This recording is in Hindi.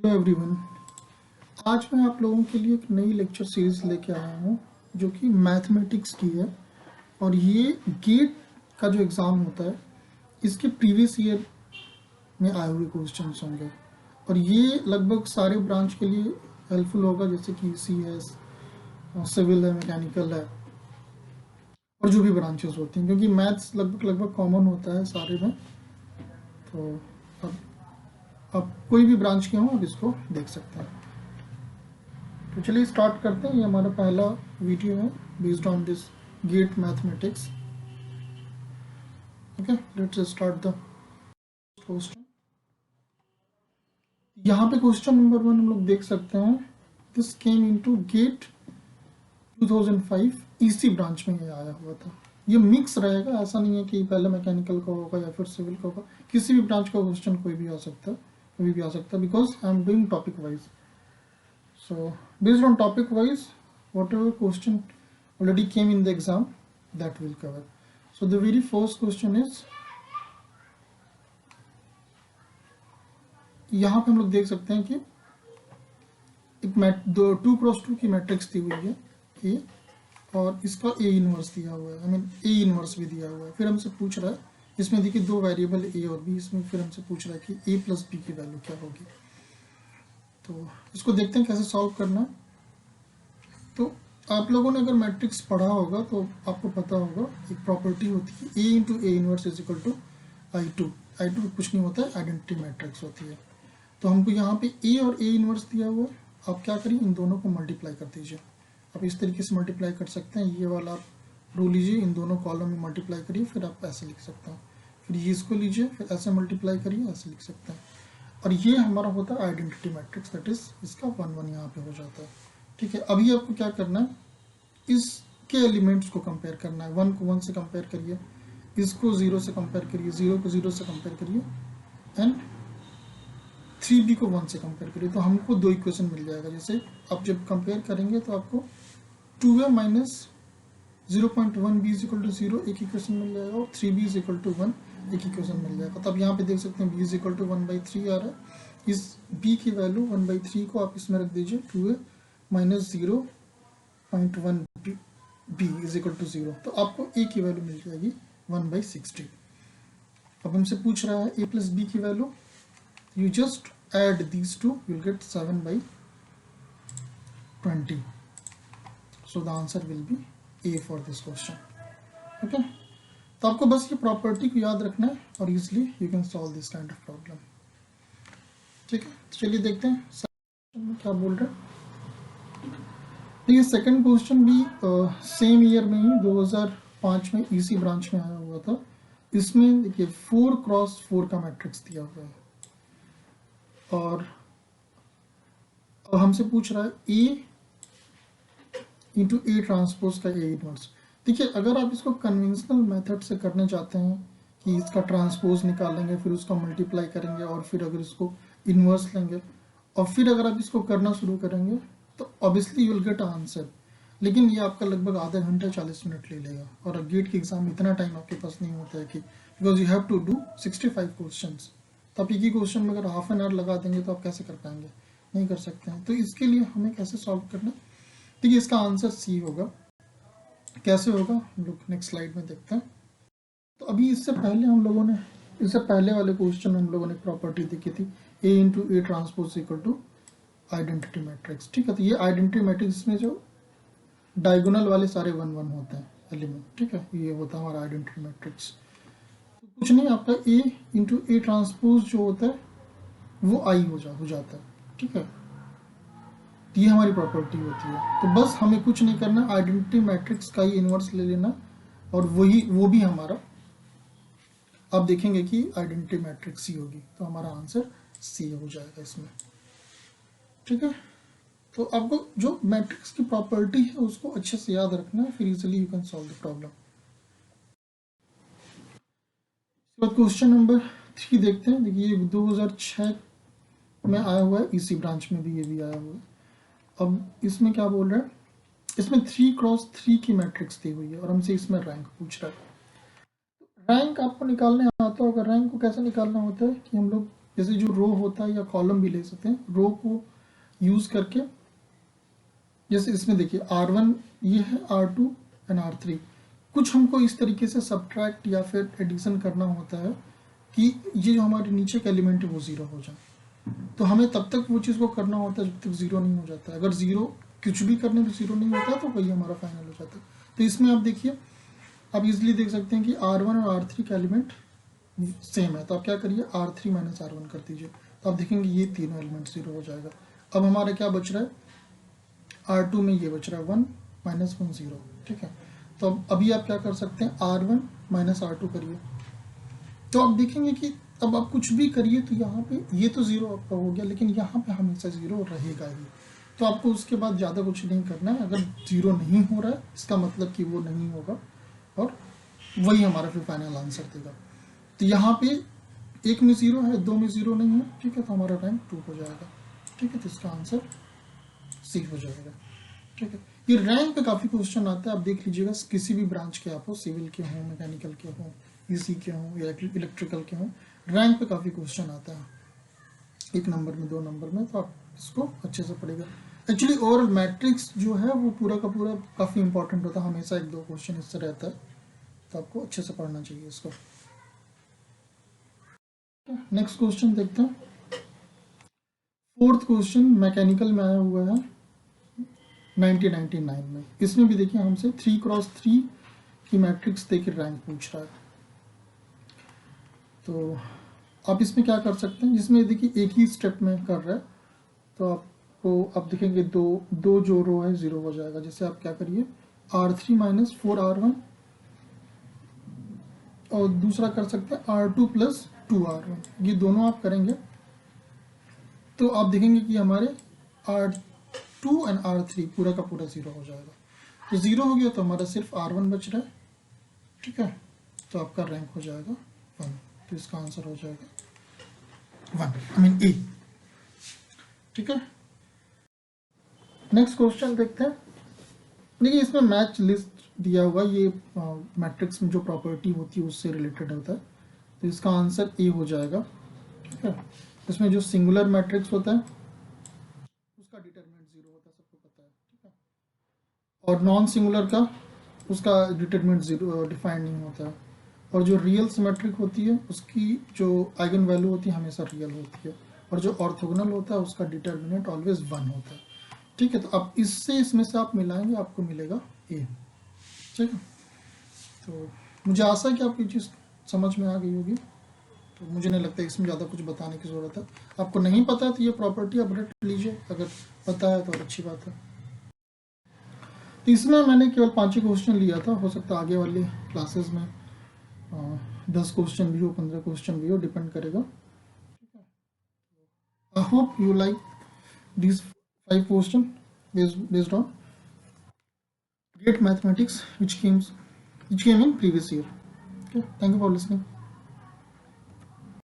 Hello everyone. आज मैं आप लोगों के लिए एक नई लेक्चर सीरीज लेके आया हूँ जो कि मैथमेटिक्स की है। और ये गेट का जो एग्ज़ाम होता है इसके प्रीवियस ईयर में आए हुए क्वेश्चंस होंगे और ये लगभग सारे ब्रांच के लिए हेल्पफुल होगा, जैसे कि CS, सिविल है, मैकेनिकल है और जो भी ब्रांचेस होती हैं, क्योंकि मैथ्स लगभग लगभग कॉमन होता है सारे में। तो अब कोई भी ब्रांच के हों आप इसको देख सकते हैं। तो चलिए स्टार्ट करते हैं। ये हमारा पहला वीडियो है based on this GATE mathematics. Okay, let's start the question. यहाँ पे क्वेश्चन नंबर 1 हम लोग देख सकते हैं। This came into GATE 2005 EC branch में ये आया हुआ था। ये मिक्स रहेगा, ऐसा नहीं है कि पहले मैकेनिकल का होगा या फिर सिविल का होगा। किसी भी ब्रांच का क्वेश्चन कोई भी आ सकता है, कभी भी आ सकता है, because I am doing topic wise. So based on topic wise, whatever question already came in the exam, that will cover. So the very first question is, यहाँ पे हम लोग देख सकते हैं कि एक 2x2 की मैट्रिक्स दी हुई है ए और इसका ए इनवर्स दिया हुआ है, ए इनवर्स भी दिया हुआ है। फिर हमसे पूछ रहा है, इसमें देखिए दो वेरिएबल ए और बी, इसमें फिर हमसे पूछ रहा है कि ए प्लस बी की वैल्यू क्या होगी। तो इसको देखते हैं कैसे सॉल्व करना है। तो आप लोगों ने अगर मैट्रिक्स पढ़ा होगा तो आपको पता होगा एक प्रॉपर्टी होती है A into A inverse is equal to I two कुछ नहीं होता है, आइडेंटिटी मैट्रिक्स होती है। तो हमको यहाँ पे ए और ए इनवर्स दिया हुआ है। आप क्या करिए, इन दोनों को मल्टीप्लाई कर दीजिए। आप इस तरीके से मल्टीप्लाई कर सकते हैं, ये वाला आप रो लीजिए, इन दोनों कॉलम में मल्टीप्लाई करिए, फिर आप ऐसे लिख सकते हैं। फिर ये इसको लीजिए, फिर ऐसे मल्टीप्लाई करिए, ऐसे लिख सकते हैं। और ये हमारा होता है आइडेंटिटी मैट्रिक्स, दैट इज इसका 1 1 यहाँ पे हो जाता है। ठीक है, अभी आपको क्या करना है, इसके एलिमेंट्स को कंपेयर करना है। 1 को 1 से कंपेयर करिए, इसको 0 से कंपेयर करिए, 0 को 0 से कंपेयर करिए एंड 3b को 1 से कंपेयर करिए। तो हमको दो इक्वेशन मिल जाएगा। जैसे आप जब कंपेयर करेंगे तो आपको 2a minus 0.1b is equal to 0 एक इक्वेशन मिल जाएगा और 3b इज इक्वल टू 1 एक इक्वेशन मिल जाएगा। तब यहाँ पे देख सकते हैं b इज इक्वल टू 1/3 आ रहा है। इस b की वैल्यू 1/3 को आप इसमें रख दीजिए, 2a minus 0.1 b is equal to 0। तो आपको a की वैल्यू मिल जाएगी 1/60। अब हमसे पूछ रहा है a प्लस b की value, you just add these two, you will get 7/20। So the answer will be a for this question. Okay, तो आपको बस ये प्रॉपर्टी को याद रखना है और easily you can solve this kind of problem. ठीक है, चलिए देखते हैं क्या बोल रहे हैं। ये सेकंड क्वेश्चन भी सेम ईयर में ही 2005 में इसी ब्रांच में आया हुआ था। इसमें देखिए 4x4 का मैट्रिक्स दिया हुआ है और हमसे पूछ रहा है ए इंटू ए ट्रांसपोज का ए इनवर्स। देखिए, अगर आप इसको कन्वेंशनल मेथड से करने चाहते हैं कि इसका ट्रांसपोज निकालेंगे, फिर उसका मल्टीप्लाई करेंगे और फिर अगर इसको इनवर्स लेंगे और फिर अगर आप इसको करना शुरू करेंगे तो obviously you will get answer. लेकिन ये आपका लगभग आधा घंटा 40 मिनट ले लेगा और गेट के एग्जाम में इतना टाइम आपके पास नहीं होता है कि, because you have to do 65 questions. तो आप एक ही क्वेश्चन में अगर हाफ एन आवर लगा देंगे तो आप कैसे कर पाएंगे, नहीं कर सकते हैं। तो इसके लिए हमें कैसे सॉल्व करना, देखिए इसका आंसर सी होगा। कैसे होगा हम लोग नेक्स्ट स्लाइड में देखते हैं। तो अभी इससे पहले हम लोगों ने, इससे पहले वाले क्वेश्चन में हम लोगों ने प्रॉपर्टी देखी थी A into A transpose equal to identity matrix. ठीक है, तो ये आइडेंटिटी मैट्रिक्स में जो डायगोनल वाले सारे 1 1 होते हैं एलिमेंट। ठीक है, ये होता है हमारा आइडेंटिटी मैट्रिक्स। तो कुछ नहीं, आपका ए इंटू ए ट्रांसपोज जो होता है वो आई हो जाता है। ठीक है, ये हमारी प्रॉपर्टी होती है। तो बस हमें कुछ नहीं करना, आइडेंटिटी मैट्रिक्स का ही इनवर्स ले लेना और वो भी हमारा, आप देखेंगे कि आइडेंटिटी मैट्रिक्स सी होगी, तो हमारा आंसर सी हो जाएगा इसमें। ठीक है, तो आपको जो मैट्रिक्स की प्रॉपर्टी है उसको अच्छे से याद रखना है, फिर easily you can solve the problem. Question number 3 देखते हैं। देखिए 2006 में आया हुआ है, इसी ब्रांच में भी ये भी आया हुआ है। अब इसमें क्या बोल रहा है, इसमें 3x3 की मैट्रिक्स दी हुई है और हमसे इसमें रैंक पूछ रहा है। रैंक आपको निकालने आता होगा। रैंक को कैसे निकालना होता है कि हम लोग जैसे जो रो होता है या कॉलम भी ले सकते हैं, रो को यूज करके, जैसे इसमें देखिए R1 ये है, R2 एंड R3, कुछ हमको इस तरीके से सब्ट्रैक्ट या फिर एडिशन करना होता है कि ये जो हमारे नीचे का एलिमेंट है वो जीरो हो जाए। तो हमें तब तक वो चीज़ को करना होता है जब तक जीरो नहीं हो जाता। अगर जीरो कुछ भी करने में जीरो नहीं होता तो वही हमारा फाइनल हो जाता है। तो इसमें आप देखिए, आप इजिली देख सकते हैं कि R1 और R3 का एलिमेंट सेम है, तो आप क्या करिए R3 माइनस R1 कर दीजिए, तो आप देखेंगे ये तीनों एलिमेंट जीरो हो जाएगा। अब हमारा क्या बच रहा है, R2 में ये बच रहा है 1 माइनस 1 0, ठीक है। तो अब अभी आप क्या कर सकते हैं, R1 माइनस R2 करिए, तो आप देखेंगे कि अब आप कुछ भी करिए तो यहाँ पे ये तो जीरो आपका हो गया, लेकिन यहाँ पे हमेशा जीरो रहेगा ही। तो आपको उसके बाद ज़्यादा कुछ नहीं करना है। अगर जीरो नहीं हो रहा है इसका मतलब कि वो नहीं होगा, और वही हमारा फिर फाइनल आंसर देगा। तो यहाँ पे एक में जीरो है, दो में जीरो नहीं है, ठीक है, तो हमारा रैंक 2 हो जाएगा, ठीक है। तो इसका आंसर सी हो जाएगा, ठीक है। ये रैंक पे काफ़ी क्वेश्चन आता है, आप देख लीजिएगा, किसी भी ब्रांच के आप हो, सिविल के हों, मैकेनिकल के हों, ईसी के हों या इलेक्ट्रिकल के हों, रैंक पे काफ़ी क्वेश्चन आता है, 1 नंबर में 2 नंबर में, तो आप इसको अच्छे से पढ़ेगा। एक्चुअली ओवरऑल मैट्रिक्स जो है वो पूरा का पूरा काफ़ी इंपॉर्टेंट होता है, हमेशा 1-2 क्वेश्चन इससे रहता है, तो आपको अच्छे से पढ़ना चाहिए इसको। नेक्स्ट क्वेश्चन देखते हैं। 4th क्वेश्चन मैकेनिकल में आया हुआ है 1999 में। इसमें भी देखिए हमसे 3x3 की मैट्रिक्स देकर रैंक पूछ रहा है। तो आप इसमें क्या कर सकते हैं, जिसमें देखिए एक ही स्टेप में कर रहा है, तो आपको आप देखेंगे दो जो रो है जीरो हो जाएगा। जैसे आप क्या करिए, R3 माइनस 4R1, और दूसरा कर सकते हैं R2 प्लस 2R1। ये दोनों आप करेंगे तो आप देखेंगे कि हमारे R2 एंड R3 पूरा का पूरा जीरो हो जाएगा। तो जीरो हो गया तो हमारा सिर्फ R1 बच रहा है, ठीक है। तो आपका रैंक हो जाएगा 1, तो इसका आंसर हो जाएगा 1, आई मीन ए, ठीक है। नेक्स्ट क्वेश्चन देखते हैं। देखिए इसमें मैच लिस्ट दिया हुआ, ये मैट्रिक्स में जो प्रॉपर्टी होती है उससे रिलेटेड होता है, तो इसका आंसर ए हो जाएगा, ठीक है। इसमें जो सिंगुलर मैट्रिक्स होता है उसका डिटरमिनेंट जीरो होता है, सबको पता है, ठीक है। और नॉन सिंगुलर का उसका डिटरमिनेंट जीरो डिफाइंड नहीं होता है। और जो रियल सिमेट्रिक होती है उसकी जो आइगन वैल्यू होती है हमेशा रियल होती है, और जो ऑर्थोगोनल होता है उसका डिटरमिनेंट ऑलवेज 1 होता है, ठीक है। तो अब इससे इसमें से आप मिलाएंगे, आपको मिलेगा ए, ठीक है। तो मुझे आशा है कि आपको ये चीज़ समझ में आ गई होगी, तो मुझे नहीं लगता इसमें ज़्यादा कुछ बताने की ज़रूरत है। आपको नहीं पता है तो ये प्रॉपर्टी आप रट लीजिए, अगर पता है तो अच्छी बात है। तो इसमें मैंने केवल 5 ही क्वेश्चन लिया था, हो सकता है आगे वाली क्लासेस में 10 क्वेश्चन भी हो, 15 क्वेश्चन भी हो, डिपेंड करेगा। I hope you like these 5 questions based on great mathematics which came in previous year. Okay, thank you for listening.